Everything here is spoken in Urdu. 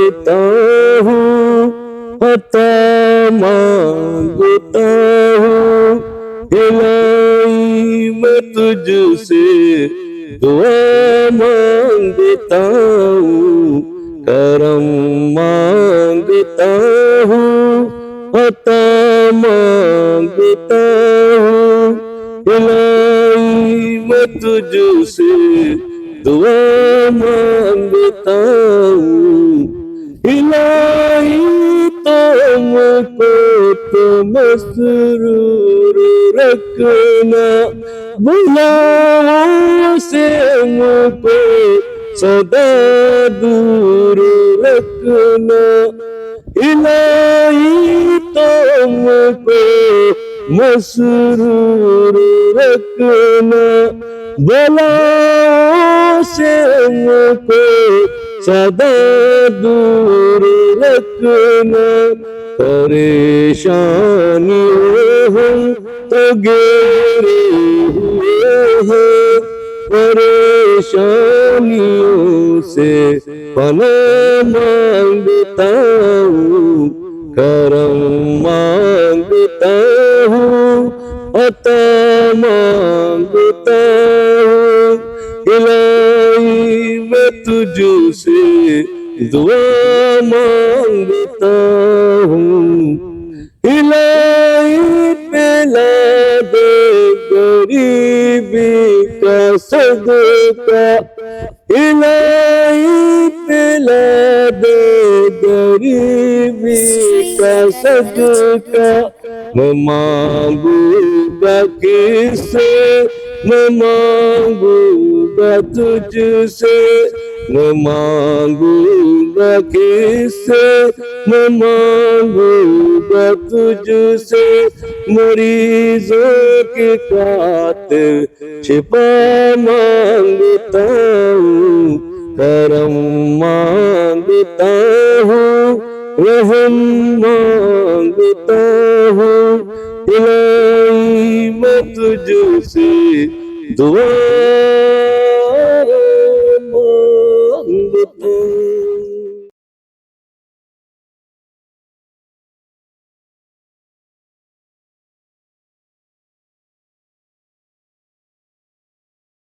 مانگتا ہوں، عطا مانگتا ہوں، الہی میں تجھ سے دعا مانگتا ہوں، کرم مانگتا ہوں، عطا مانگتا ہوں، الہی میں تجھ سے دعا مانگتا ہوں، الہی تم کو تو مسرور رکھنا، بلاؤں سے مجھ کو سدا دور رکھنا، الہی تم کو مسرور رکھنا، بلاؤں سے مجھ کو سدا دور رکھنا، پریشانیوں ہم تو گھیرے ہوئے ہیں، پریشانیوں سے پناہ مانگتا ہوں، کرم مانگتا ہوں، عطا مانگتا ہوں، الہی میں تجھ سے دعا مانگتا ہوں، الہی پلا دے غریبی کا صدقہ، الہی پلا دے غریبی کا صدقہ، میں مانگوں گا کس سے، میں مانگوں گا تجھ سے، میں مانگوں گا کس سے، میں مانگوں گا تجھ سے، مریضوں کی خاطر شفا مانگتا ہوں، کرم مانگتا ہوں، رحم مانگتا ہوں، الہی میں تجھ سے دعا